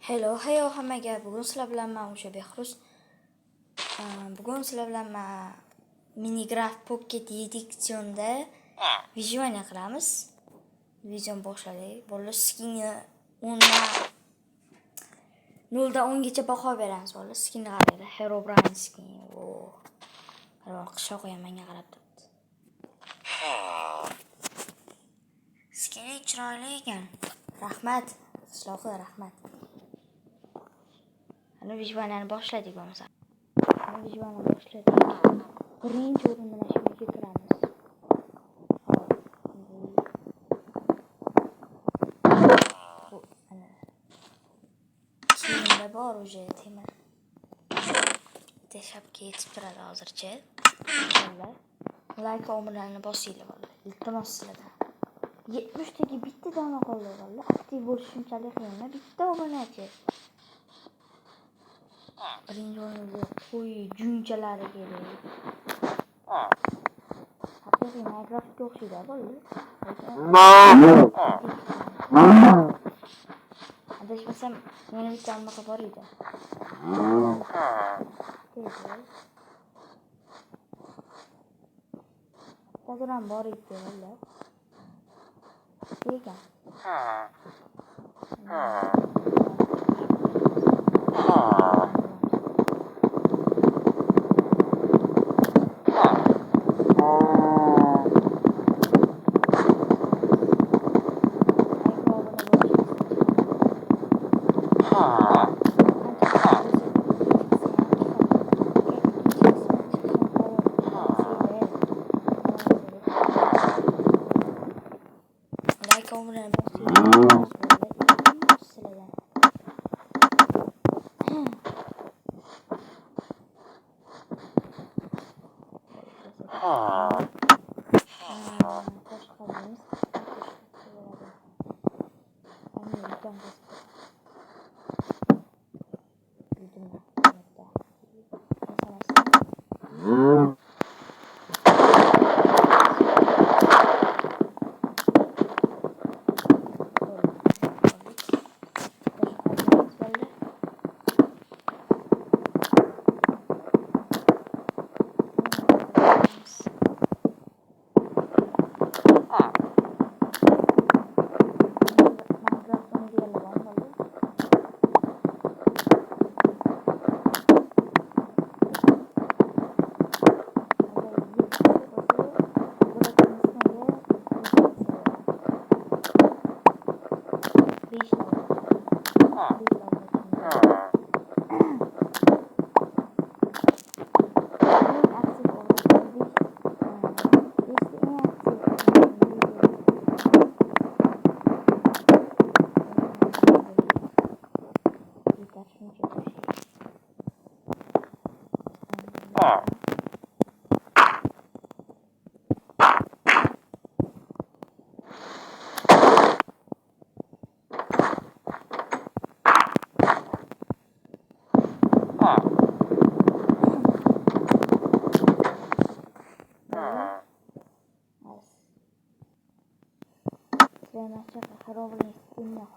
Hayo hammaga. Bugun sizlar bilan men o'sha Behruz. Bugun sizlar bilan men Minigraph Pocket Edition'da vijuvaniya qilamiz. Videoni boshladik. Bolalar skinni 0dan 10 gacha baho beramiz bolalar. Skinni qaranglar. Herobrine skin. Qishloq ham menga qarab turibdi. Skinni chiroyli ekan. Rahmat. Qishloqqa rahmat. Ana vijvaniyani boshladik bo'lmasa. Vijvaniyani boshladik. Birinchi o'rinda mana shu yerga kiramiz. Kiyimda bor o'sha temir. Teshapga yetib turadi hozircha. Like obunalarni bosinglar bolalar. Iltimos sizlardan. 70 taga bitta dona qoldi bolalar. Aktiv bo'lish shunchalik qiyin emas. Bitta obunachi. Birinchi o'ringa qo'y junchalari kerak. Haqiqiy Minecraftga o'xshaydi bolalar. Adashmasam yana bitta anaqa bor edi. Tazoram bor edi bolalar. Ekan.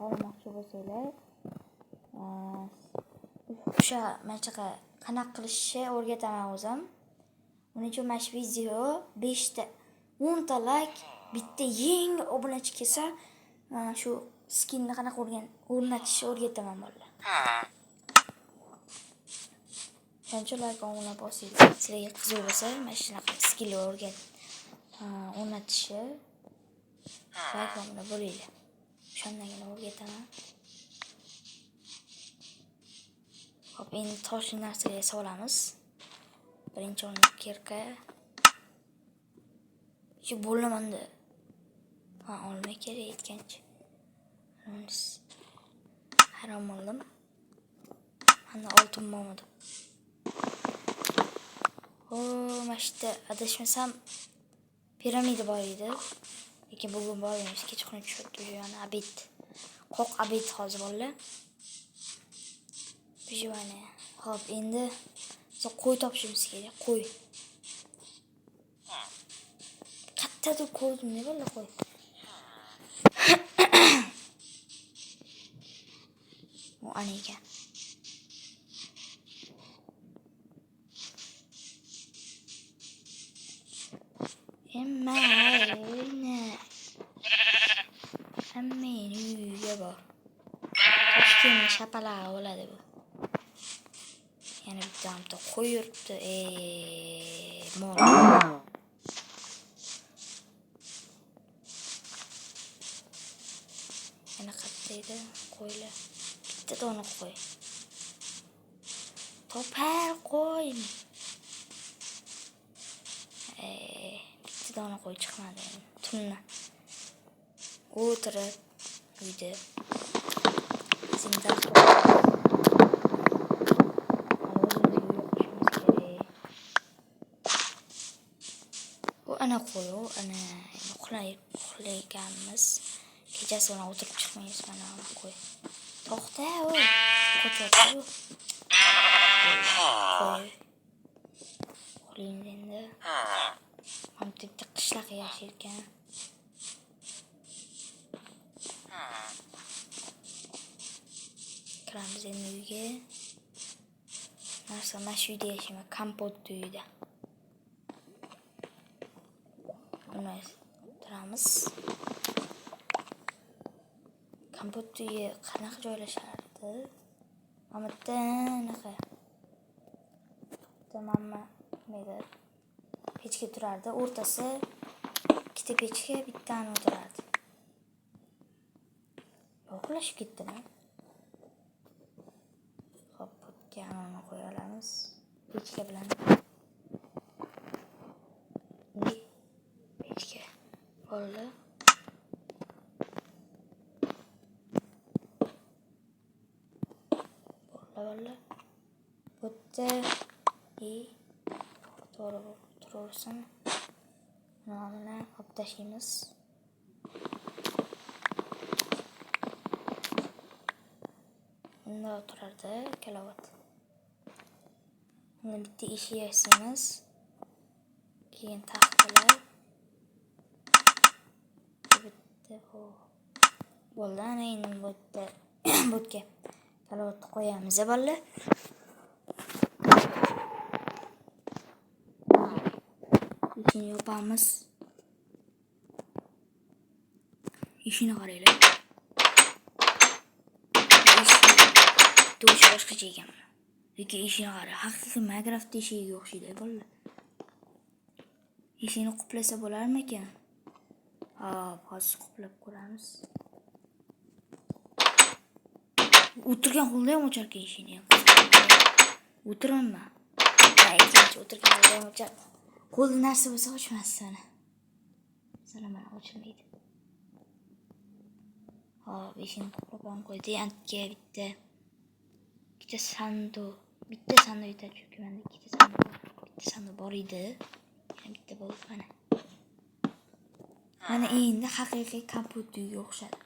Olmoqchi bo'lsanglar, o'sha machaqa qanaqa qilishni o'rgataman o'zim. Uning uchun mana shu video 5 ta 10 ta like, bitta yangi obunachi kelsa, shu skinni qanaqa o'rnatishni o'rgataman bolalar. Qancha like obuna bosinglar, sizlarga qiziq bo'lsa, mana shunaqa skinni o'rnatishni like obuna bo'linglar. Shundagina o'rgataman. Hop, endi toshli narsalarga solamiz. Birinchi o'rinda kirka. Shu bo'lamanda. Olmay kerak aytgancha. Harom oldim. Mana oltin momadi. Mana shu yerda adashmasam piramida bor edi. Lekin bugun bormaymiz, kechqurun tushibdi yana abid. Qo'q abid hozir bolalar. Vijuvani. Hop, endi qo'y topishimiz kerak, qo'y. Qayerdadir ko'rdim, nima bo'ldi qo'y? ana ekan. Hammani uyiga bor. Toshkentning shapalag'i bo'ladi bu. Yana bitta qo'y yuribdi. Mol. Yana qattaydi qo'ylar. Bitta dona qo'y. Topar qo'y. Bitta dona qo'y chiqmadi. Tunni. O'tirib uyda zindan bu ana qo'y, ana uxlayganmiz. Kechasi bilan o'tirib chiqmaymiz mana ana qo'y. To'xta u. Qo'yadi u. Qo'y. Uxlaymiz endi. Ham bitta qishloq yashayotgan. Kiramiz endi uyga. Narsa mana shu uyda yashayman. Kompot uyida. Bunday turamiz. Kompot uyi qanaqa joylashardi? Mana bitta anaqa. Mamma nima pechka turardi. O'rtasi ikkita pechka, bittani o'tirardi. Uxlashib ketdimi? Xo'p, pechka anoni qo'ya olamiz. Pechka bilan. Pechka bo'ldi. Bo'ldi. Bitta to'g'ri turaversin. Nomini olib tashlaymiz. Bunda turardi kalovat. Buni bitta eshik yasaymiz. Keyin taxtalar. Bitta bu. Bo'ldi, ana endi bo'tga kalavatni qo'yamiz, bolalar. Ishini yopamiz. Ishini qaraylar. Do'sh boshqacha ekan. Lekin ishini qara. Haqiqiy Minecraft eshigiga o'xshaydi, bolalar. Ishini quplasa bo'larmi ekan? Hozir quplab ko'ramiz. O'tirgan holda ham ochar ekan ishini ham. O'tirmanmi? Ikkinchi o'tirgan holda ham ochar. Qo'lda narsa bo'lsa ochmas sana. Mana ochilmaydi. Hop, ishini quplab ham qo'ydi. Antga bitta sanduq yetar chunki menda bitta sanduq bor edi. Bitta bo'ldi mana. Mana endi haqiqiy kompot uyga o'xshadi.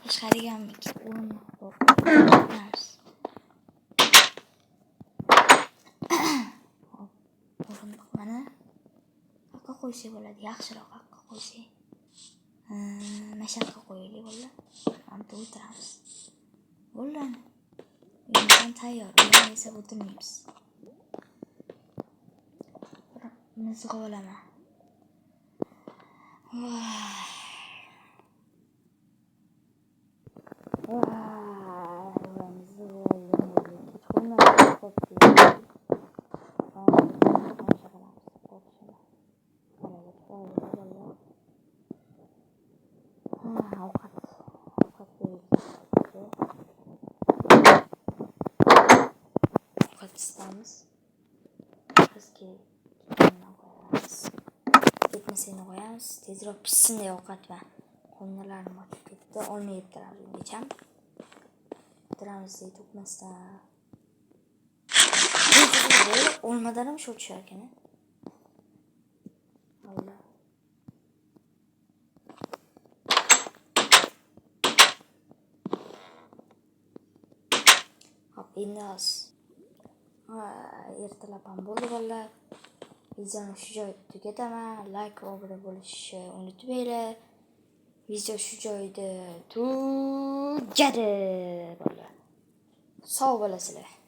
Tashqariga ham ikkita o'rin bor. O'rindiq mana. Haqqa qo'ysa bo'ladi, yaxshiroq haqqa qo'ysa. Mashaqqa qo'yaylik bolalar. Hamda o'tiramiz. Bo'ladi. Endi tayyor. Endi esa o'tirmaymiz. Buni sig'ib olaman. Istamiz. Bizga ketmasini qo'yamiz. Tezroq pishsin deb ovqat va qo'ynalarim ochib ketdi. Olma yediramiz ungacha. Yediramiz to'kmasdan. Olmadan ham shu tushar ekan. Alloh. Hop, endi ertalab ham bo'ldi bolalar. Videoni shu joyda tugataman. Like va obuna bo'lishni unutmanglar. Video shu joyda tugadi. Sog' bo'lasizlar.